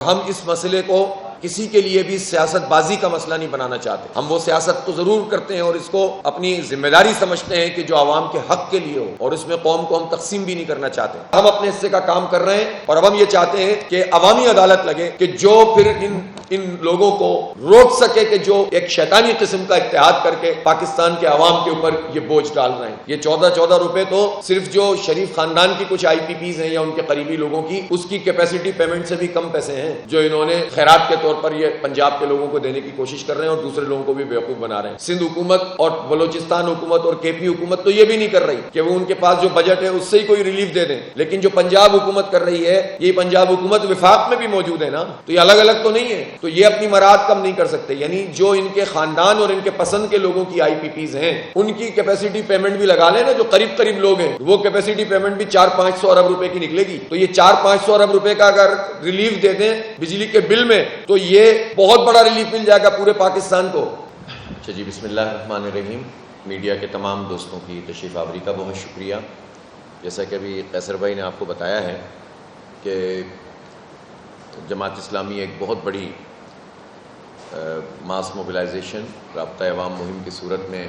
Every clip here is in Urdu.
ہم اس مسئلے کو کسی کے لیے بھی سیاست بازی کا مسئلہ نہیں بنانا چاہتے. ہم وہ سیاست تو ضرور کرتے ہیں اور اس کو اپنی ذمہ داری سمجھتے ہیں کہ جو عوام کے حق کے لیے ہو, اور اس میں قوم کو ہم تقسیم بھی نہیں کرنا چاہتے. ہم اپنے حصے کا کام کر رہے ہیں اور اب ہم یہ چاہتے ہیں کہ عوامی عدالت لگے کہ جو پھر ان لوگوں کو روک سکے کہ جو ایک شیطانی قسم کا اتحاد کر کے پاکستان کے عوام کے اوپر یہ بوجھ ڈال رہے ہیں. یہ 14 روپے تو صرف جو شریف خاندان کی کچھ آئی پی پیز ہیں یا ان کے قریبی لوگوں کی, اس کی کیپیسٹی پیمنٹ سے بھی کم پیسے ہیں جو انہوں نے خیرات کے طور پر یہ پنجاب کے لوگوں کو دینے کی کوشش کر رہے ہیں اور دوسرے لوگوں کو بھی بیوقوف بنا رہے ہیں. سندھ حکومت اور بلوچستان حکومت اور کے پی حکومت تو یہ بھی نہیں کر رہی کہ وہ ان کے پاس جو بجٹ ہے اس سے ہی کوئی ریلیف دے دیں, لیکن جو پنجاب حکومت کر رہی ہے, یہ پنجاب حکومت وفاق میں بھی موجود ہے نا, تو یہ الگ الگ تو نہیں ہے. تو یہ اپنی مراد کم نہیں کر سکتے. یعنی جو ان کے خاندان اور ان کے پسند کے لوگوں کی آئی پی پیز ہیں ان کی کیپیسٹی پیمنٹ بھی لگا لیں نا, جو قریب لوگ ہیں وہ کیپیسٹی پیمنٹ بھی 400-500 ارب روپے کی نکلے گی. تو یہ 400-500 ارب روپے کا اگر ریلیف دے دیں بجلی کے بل میں تو یہ بہت بڑا ریلیف مل جائے گا پورے پاکستان کو. اچھا جی, بسم اللہ الرحمن الرحیم. میڈیا کے تمام دوستوں کی تشریف آوری کا بہت شکریہ. جیسا کہ ابھی قیصر بھائی نے آپ کو بتایا ہے کہ جماعت اسلامی ایک بہت بڑی ماس موبلائزیشن رابطہ عوام مہم کی صورت میں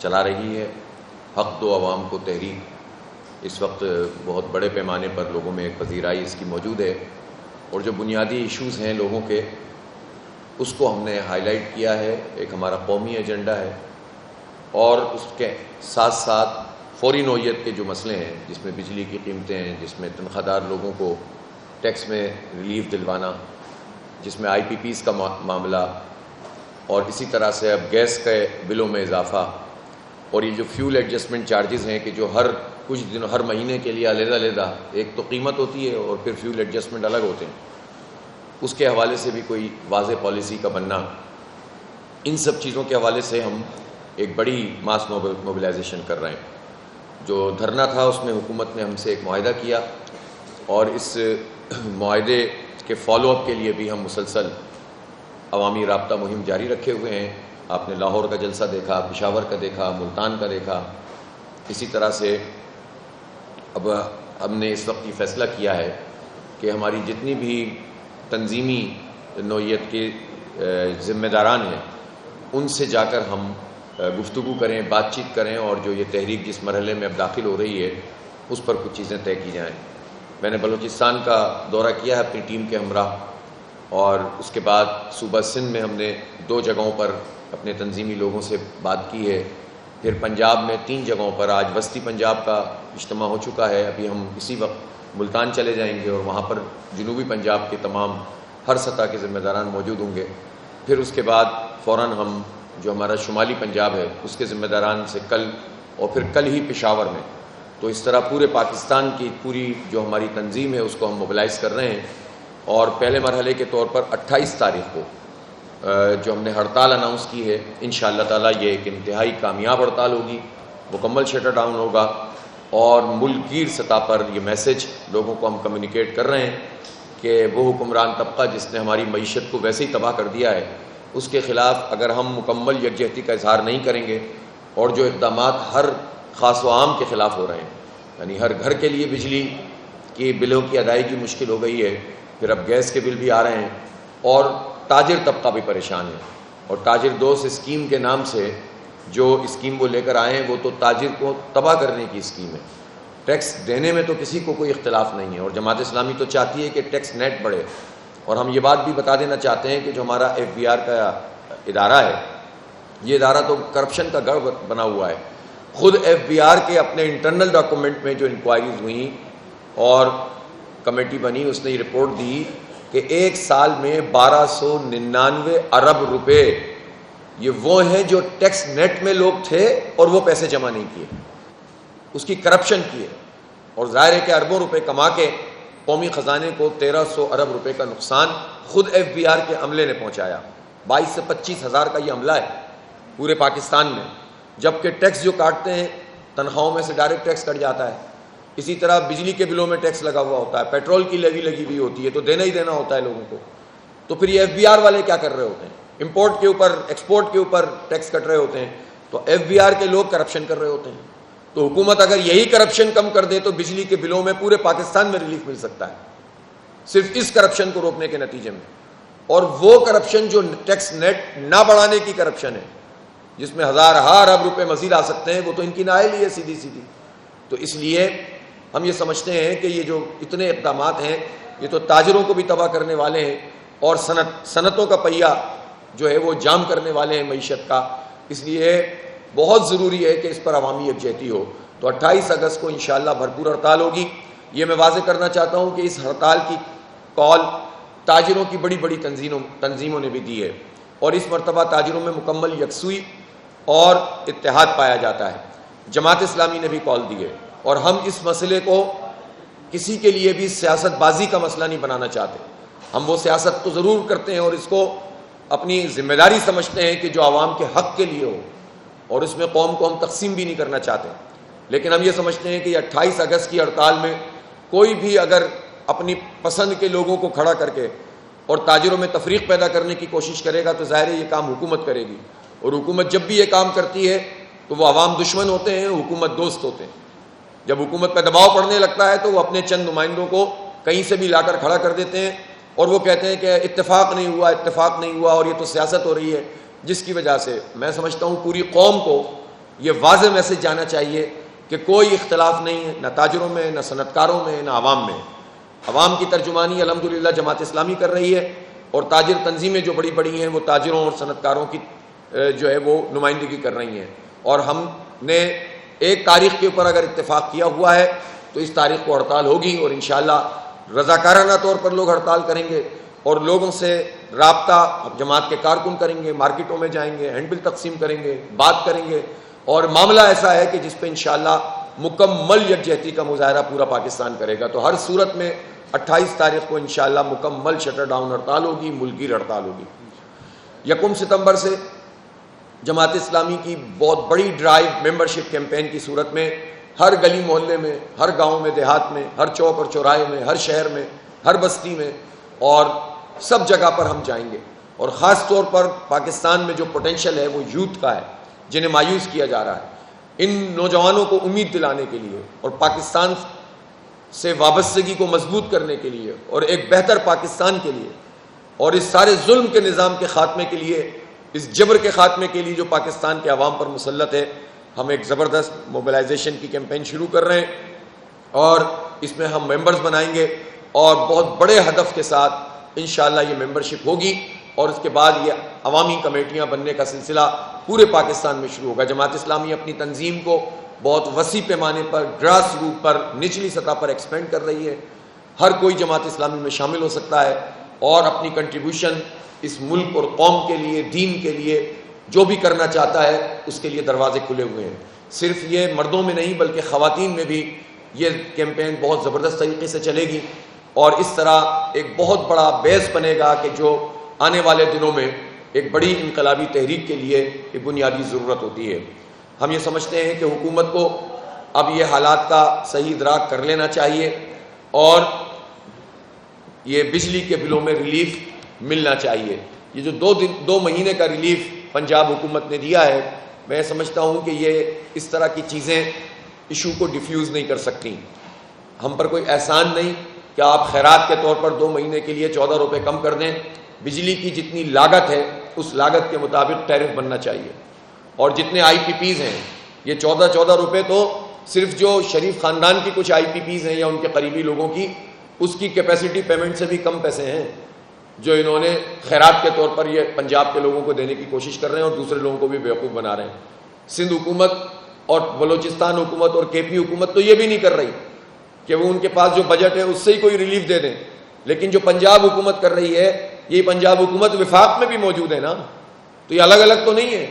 چلا رہی ہے. حق دو عوام کو تحریک اس وقت بہت بڑے پیمانے پر لوگوں میں ایک پذیرائی اس کی موجود ہے, اور جو بنیادی ایشوز ہیں لوگوں کے اس کو ہم نے ہائی لائٹ کیا ہے. ایک ہمارا قومی ایجنڈا ہے اور اس کے ساتھ ساتھ فوری نوعیت کے جو مسئلے ہیں جس میں بجلی کی قیمتیں ہیں, جس میں تنخواہ دار لوگوں کو ٹیکس میں ریلیف دلوانا, جس میں آئی پی پیز کا معاملہ, اور اسی طرح سے اب گیس کے بلوں میں اضافہ, اور یہ جو فیول ایڈجسٹمنٹ چارجز ہیں کہ جو ہر کچھ دنوں ہر مہینے کے لیے علیحدہ ایک تو قیمت ہوتی ہے اور پھر فیول ایڈجسٹمنٹ الگ ہوتے ہیں, اس کے حوالے سے بھی کوئی واضح پالیسی کا بننا. ان سب چیزوں کے حوالے سے ہم ایک بڑی ماس موبلائزیشن کر رہے ہیں. جو دھرنا تھا اس میں حکومت نے ہم سے ایک معاہدہ کیا اور اس معاہدے کے فالو اپ کے لیے بھی ہم مسلسل عوامی رابطہ مہم جاری رکھے ہوئے ہیں. آپ نے لاہور کا جلسہ دیکھا, پشاور کا دیکھا, ملتان کا دیکھا. اسی طرح سے اب ہم نے اس وقت یہ فیصلہ کیا ہے کہ ہماری جتنی بھی تنظیمی نوعیت کے ذمہ داران ہیں ان سے جا کر ہم گفتگو کریں, بات چیت کریں, اور جو یہ تحریک جس مرحلے میں اب داخل ہو رہی ہے اس پر کچھ چیزیں طے کی جائیں. میں نے بلوچستان کا دورہ کیا ہے اپنی ٹیم کے ہمراہ, اور اس کے بعد صوبہ سندھ میں ہم نے 2 جگہوں پر اپنے تنظیمی لوگوں سے بات کی ہے. پھر پنجاب میں 3 جگہوں پر, آج وسطی پنجاب کا اجتماع ہو چکا ہے, ابھی ہم اسی وقت ملتان چلے جائیں گے اور وہاں پر جنوبی پنجاب کے تمام ہر سطح کے ذمہ داران موجود ہوں گے. پھر اس کے بعد فوراً ہم جو ہمارا شمالی پنجاب ہے اس کے ذمہ داران سے کل, اور پھر کل ہی پشاور میں. تو اس طرح پورے پاکستان کی پوری جو ہماری تنظیم ہے اس کو ہم موبلائز کر رہے ہیں. اور پہلے مرحلے کے طور پر 28 تاریخ کو جو ہم نے ہڑتال اناؤنس کی ہے, انشاءاللہ تعالیٰ یہ ایک انتہائی کامیاب ہڑتال ہوگی, مکمل شٹر ڈاؤن ہوگا, اور ملک گیر سطح پر یہ میسج لوگوں کو ہم کمیونیکیٹ کر رہے ہیں کہ وہ حکمران طبقہ جس نے ہماری معیشت کو ویسے ہی تباہ کر دیا ہے اس کے خلاف اگر ہم مکمل یکجہتی کا اظہار نہیں کریں گے, اور جو اقدامات ہر خاص و عام کے خلاف ہو رہے ہیں, یعنی ہر گھر کے لیے بجلی کی بلوں کی ادائیگی مشکل ہو گئی ہے, پھر اب گیس کے بل بھی آ رہے ہیں, اور تاجر طبقہ بھی پریشان ہے. اور تاجر دوست اسکیم کے نام سے جو اسکیم وہ لے کر آئے ہیں وہ تو تاجر کو تباہ کرنے کی اسکیم ہے. ٹیکس دینے میں تو کسی کو کوئی اختلاف نہیں ہے, اور جماعت اسلامی تو چاہتی ہے کہ ٹیکس نیٹ بڑھے. اور ہم یہ بات بھی بتا دینا چاہتے ہیں کہ جو ہمارا FBR کا ادارہ ہے یہ ادارہ تو کرپشن کا گڑھ بنا ہوا ہے. خود FBR کے اپنے انٹرنل ڈاکومنٹ میں جو انکوائریز ہوئیں اور کمیٹی بنی اس نے یہ رپورٹ دی کہ ایک سال میں 1299 ارب روپے یہ وہ ہیں جو ٹیکس نیٹ میں لوگ تھے اور وہ پیسے جمع نہیں کیے, اس کی کرپشن کی ہے. اور ظاہر ہے کہ اربوں روپے کما کے قومی خزانے کو 1300 ارب روپے کا نقصان خود FBR کے عملے نے پہنچایا. 22 سے 25 ہزار کا یہ عملہ ہے پورے پاکستان میں, جبکہ ٹیکس جو کاٹتے ہیں تنخواہوں میں سے ڈائریکٹ ٹیکس کٹ جاتا ہے. اسی طرح بجلی کے بلوں میں ٹیکس لگا ہوا ہوتا ہے, پیٹرول کی لیوی لگی ہوئی ہوتی ہے, تو دینا ہی دینا ہوتا ہے لوگوں کو. تو پھر یہ FBR والے کیا کر رہے ہوتے ہیں, امپورٹ کے اوپر ایکسپورٹ کے اوپر ٹیکس کٹ رہے ہوتے ہیں, تو FBR کے لوگ کرپشن کر رہے ہوتے ہیں. تو حکومت اگر یہی کرپشن کم کر دے تو بجلی کے بلوں میں پورے پاکستان میں ریلیف مل سکتا ہے. صرف اس کرپشن کو روکنے کے نتیجے میں. اور وہ کرپشن جو ٹیکس نیٹ نہ بڑھانے کی کرپشن ہے جس میں ہزار ارب روپے مزید آ سکتے ہیں, وہ تو ان کی نائل ہی ہے سیدھی سیدھی. تو اس لیے ہم یہ سمجھتے ہیں کہ یہ جو اتنے اقدامات ہیں یہ تو تاجروں کو بھی تباہ کرنے والے ہیں اور صنعتوں کا پہیہ جو ہے وہ جام کرنے والے ہیں معیشت کا. اس لیے بہت ضروری ہے کہ اس پر عوامی یکجہتی ہو. تو 28 اگست کو انشاءاللہ بھرپور ہڑتال ہوگی. یہ میں واضح کرنا چاہتا ہوں کہ اس ہڑتال کی کال تاجروں کی بڑی بڑی تنظیموں نے بھی دی ہے, اور اس مرتبہ تاجروں میں مکمل یکسوئی اور اتحاد پایا جاتا ہے. جماعت اسلامی نے بھی کال دی ہے, اور ہم اس مسئلے کو کسی کے لیے بھی سیاست بازی کا مسئلہ نہیں بنانا چاہتے. ہم وہ سیاست تو ضرور کرتے ہیں اور اس کو اپنی ذمہ داری سمجھتے ہیں کہ جو عوام کے حق کے لیے ہو, اور اس میں قوم کو ہم تقسیم بھی نہیں کرنا چاہتے. لیکن ہم یہ سمجھتے ہیں کہ یہ 28 اگست کی ہڑتال میں کوئی بھی اگر اپنی پسند کے لوگوں کو کھڑا کر کے اور تاجروں میں تفریق پیدا کرنے کی کوشش کرے گا تو ظاہر ہے یہ کام حکومت کرے گی, اور حکومت جب بھی یہ کام کرتی ہے تو وہ عوام دشمن ہوتے ہیں, حکومت دوست ہوتے ہیں. جب حکومت پہ دباؤ پڑنے لگتا ہے تو وہ اپنے چند نمائندوں کو کہیں سے بھی لا کر کھڑا کر دیتے ہیں, اور وہ کہتے ہیں کہ اتفاق نہیں ہوا اور یہ تو سیاست ہو رہی ہے, جس کی وجہ سے میں سمجھتا ہوں پوری قوم کو یہ واضح میسج جانا چاہیے کہ کوئی اختلاف نہیں ہے, نہ تاجروں میں, نہ صنعتکاروں میں, نہ عوام میں. عوام کی ترجمانی الحمدللہ جماعت اسلامی کر رہی ہے, اور تاجر تنظیمیں جو بڑی بڑی ہیں وہ تاجروں اور صنعتکاروں کی جو ہے وہ نمائندگی کر رہی ہیں. اور ہم نے ایک تاریخ کے اوپر اگر اتفاق کیا ہوا ہے تو اس تاریخ کو ہڑتال ہوگی, اور انشاءاللہ رضاکارانہ طور پر لوگ ہڑتال کریں گے, اور لوگوں سے رابطہ جماعت کے کارکن کریں گے, مارکیٹوں میں جائیں گے, ہینڈ بل تقسیم کریں گے, بات کریں گے. اور معاملہ ایسا ہے کہ جس پہ انشاءاللہ مکمل یکجہتی کا مظاہرہ پورا پاکستان کرے گا. تو ہر صورت میں 28 تاریخ کو انشاءاللہ مکمل شٹر ڈاؤن ہڑتال ہوگی, ملکی ہڑتال ہوگی. 1 ستمبر سے جماعت اسلامی کی بہت بڑی ڈرائیو ممبرشپ کیمپین کی صورت میں ہر گلی محلے میں, ہر گاؤں میں, دیہات میں, ہر چوک اور چوراہے میں, ہر شہر میں, ہر بستی میں, اور سب جگہ پر ہم جائیں گے. اور خاص طور پر پاکستان میں جو پوٹینشل ہے وہ یوتھ کا ہے جنہیں مایوس کیا جا رہا ہے. ان نوجوانوں کو امید دلانے کے لیے اور پاکستان سے وابستگی کو مضبوط کرنے کے لیے اور ایک بہتر پاکستان کے لیے اور اس سارے ظلم کے نظام کے خاتمے کے لیے, اس جبر کے خاتمے کے لیے جو پاکستان کے عوام پر مسلط ہے, ہم ایک زبردست موبلائزیشن کی کیمپین شروع کر رہے ہیں, اور اس میں ہم ممبرز بنائیں گے, اور بہت بڑے ہدف کے ساتھ انشاءاللہ یہ ممبرشپ ہوگی, اور اس کے بعد یہ عوامی کمیٹیاں بننے کا سلسلہ پورے پاکستان میں شروع ہوگا. جماعت اسلامی اپنی تنظیم کو بہت وسیع پیمانے پر, گراس روٹ پر, نچلی سطح پر ایکسپینڈ کر رہی ہے. ہر کوئی جماعت اسلامی میں شامل ہو سکتا ہے اور اپنی کنٹریبیوشن اس ملک اور قوم کے لیے, دین کے لیے جو بھی کرنا چاہتا ہے اس کے لیے دروازے کھلے ہوئے ہیں. صرف یہ مردوں میں نہیں بلکہ خواتین میں بھی یہ کیمپین بہت زبردست طریقے سے چلے گی, اور اس طرح ایک بہت بڑا بیس بنے گا کہ جو آنے والے دنوں میں ایک بڑی انقلابی تحریک کے لیے ایک بنیادی ضرورت ہوتی ہے. ہم یہ سمجھتے ہیں کہ حکومت کو اب یہ حالات کا صحیح ادراک کر لینا چاہیے, اور یہ بجلی کے بلوں میں ریلیف ملنا چاہیے. یہ جو 2 مہینے کا ریلیف پنجاب حکومت نے دیا ہے, میں سمجھتا ہوں کہ یہ اس طرح کی چیزیں ایشو کو ڈیفیوز نہیں کر سکتی. ہم پر کوئی احسان نہیں کہ آپ خیرات کے طور پر 2 مہینے کے لیے 14 روپے کم کر دیں. بجلی کی جتنی لاگت ہے اس لاگت کے مطابق ٹیرف بننا چاہیے, اور جتنے آئی پی پیز ہیں یہ 14 روپے تو صرف جو شریف خاندان کی کچھ آئی پی پیز ہیں یا ان کے قریبی لوگوں کی, اس کی کیپیسٹی پیمنٹ سے بھی کم پیسے ہیں جو انہوں نے خیرات کے طور پر یہ پنجاب کے لوگوں کو دینے کی کوشش کر رہے ہیں, اور دوسرے لوگوں کو بھی بیوقوف بنا رہے ہیں. سندھ حکومت اور بلوچستان حکومت اور کے پی حکومت تو یہ بھی نہیں کر رہی کہ وہ ان کے پاس جو بجٹ ہے اس سے ہی کوئی ریلیف دے دیں, لیکن جو پنجاب حکومت کر رہی ہے, یہ پنجاب حکومت وفاق میں بھی موجود ہے نا, تو یہ الگ الگ تو نہیں ہے,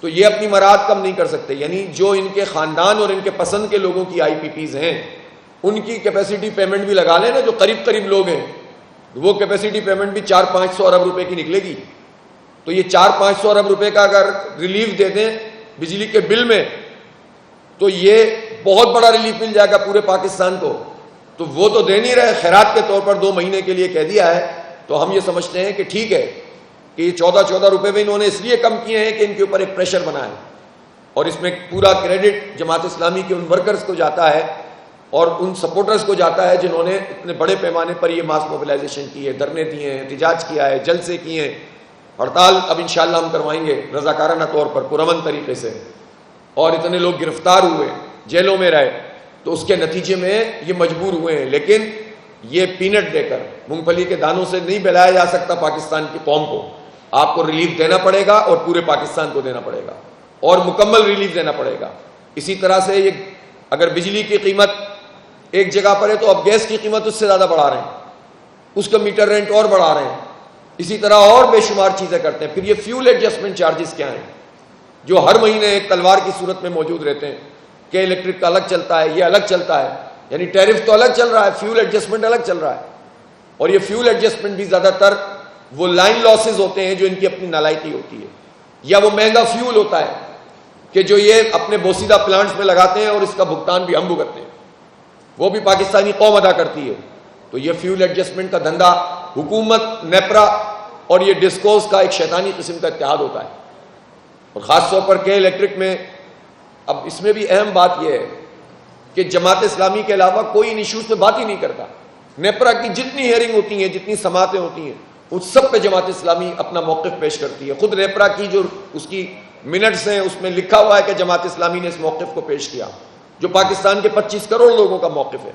تو یہ اپنی مراد کم نہیں کر سکتے. یعنی جو ان کے خاندان اور ان کے پسند کے لوگوں کی آئی پی پیز ہیں ان کی کیپیسٹی پیمنٹ بھی لگا لیں نا, جو قریب لوگ ہیں وہ کیپیسٹی پیمنٹ بھی 400-500 ارب روپے کی نکلے گی. تو یہ 400-500 ارب روپے کا اگر ریلیف دے دیں بجلی کے بل میں تو یہ بہت بڑا ریلیف مل جائے گا پورے پاکستان کو. تو وہ تو دے نہیں رہے, خیرات کے طور پر 2 مہینے کے لیے کہہ دیا ہے. تو ہم یہ سمجھتے ہیں کہ ٹھیک ہے کہ یہ 14 روپے میں انہوں نے اس لیے کم کیے ہیں کہ ان کے اوپر ایک پریشر بنا ہے, اور اس میں پورا کریڈٹ جماعت اسلامی کے ان ورکرز کو جاتا ہے اور ان سپورٹرز کو جاتا ہے جنہوں نے اتنے بڑے پیمانے پر یہ ماس موبلائزیشن کی ہے، دھرنے دیے ہیں، احتجاج کیا ہے، جلسے کیے ہیں، ہڑتال اب انشاءاللہ ہم کروائیں گے رضاکارانہ طور پر پرامن طریقے سے، اور اتنے لوگ گرفتار ہوئے، جیلوں میں رہے، تو اس کے نتیجے میں یہ مجبور ہوئے ہیں. لیکن یہ پینٹ دے کر، مونگ پھلی کے دانوں سے نہیں بہلایا جا سکتا پاکستان کی قوم کو. آپ کو ریلیف دینا پڑے گا اور پورے پاکستان کو دینا پڑے گا اور مکمل ریلیف دینا پڑے گا. اسی طرح سے یہ اگر بجلی کی قیمت ایک جگہ پر ہے تو اب گیس کی قیمت اس سے زیادہ بڑھا رہے ہیں، اس کا میٹر رینٹ اور بڑھا رہے ہیں. اسی طرح اور بے شمار چیزیں کرتے ہیں. پھر یہ فیول ایڈجسٹمنٹ چارجز کیا ہیں جو ہر مہینے ایک تلوار کی صورت میں موجود رہتے ہیں کہ الیکٹرک کا الگ چلتا ہے، یہ الگ چلتا ہے، یعنی ٹیرف تو الگ چل رہا ہے، فیول ایڈجسٹمنٹ الگ چل رہا ہے. اور یہ فیول ایڈجسٹمنٹ بھی زیادہ تر وہ لائن لاسز ہوتے ہیں جو ان کی اپنی نالائکی ہوتی ہے، یا وہ مہنگا فیول ہوتا ہے کہ جو یہ اپنے بوسیدہ پلانٹس میں لگاتے ہیں اور اس کا بھگتان بھی ہم بھگتتے ہیں، وہ بھی پاکستانی قوم ادا کرتی ہے. تو یہ فیول ایڈجسٹمنٹ کا دھندا حکومت، نیپرا اور یہ ڈسکوز کا ایک شیطانی قسم کا اتحاد ہوتا ہے. اور خاص طور پر کے الیکٹرک میں اب اس میں بھی اہم بات یہ ہے کہ جماعت اسلامی کے علاوہ کوئی ان ایشوز پہ بات ہی نہیں کرتا. نیپرا کی جتنی ہیئرنگ ہوتی ہیں، جتنی سماعتیں ہوتی ہیں، ان سب پہ جماعت اسلامی اپنا موقف پیش کرتی ہے. خود نیپرا کی جو اس کی منٹس ہیں اس میں لکھا ہوا ہے کہ جماعت اسلامی نے اس موقف کو پیش کیا، جو پاکستان کے 25 کروڑ لوگوں کا موقف ہے.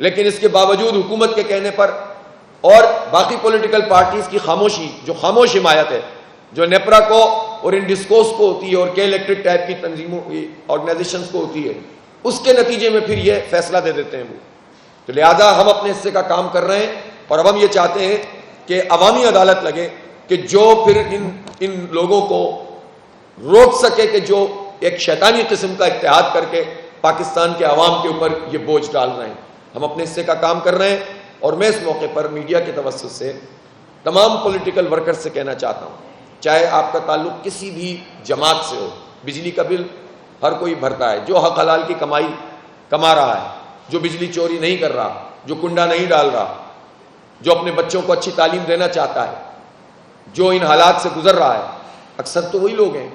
لیکن اس کے باوجود حکومت کے کہنے پر اور باقی پولیٹیکل پارٹیز کی خاموشی، جو خاموش حمایت ہے جو نیپرا کو اور ان ڈسکوز کو ہوتی ہے اور کے الیکٹرک ٹائپ کی تنظیموں آرگنائزیشنز کو ہوتی ہے، اس کے نتیجے میں پھر یہ فیصلہ دے دیتے ہیں وہ. تو لہذا ہم اپنے حصے کا کام کر رہے ہیں اور اب ہم یہ چاہتے ہیں کہ عوامی عدالت لگے کہ جو پھر ان لوگوں کو روک سکے کہ جو ایک شیطانی قسم کا اتحاد کر کے پاکستان کے عوام کے اوپر یہ بوجھ ڈال رہے ہیں. ہم اپنے حصے کا کام کر رہے ہیں اور میں اس موقع پر میڈیا کے توسط سے تمام پولیٹیکل ورکر سے کہنا چاہتا ہوں، چاہے آپ کا تعلق کسی بھی جماعت سے ہو، بجلی کا بل ہر کوئی بھرتا ہے، جو حق حلال کی کمائی کما رہا ہے، جو بجلی چوری نہیں کر رہا، جو کنڈا نہیں ڈال رہا، جو اپنے بچوں کو اچھی تعلیم دینا چاہتا ہے، جو ان حالات سے گزر رہا ہے، اکثر تو وہی لوگ ہیں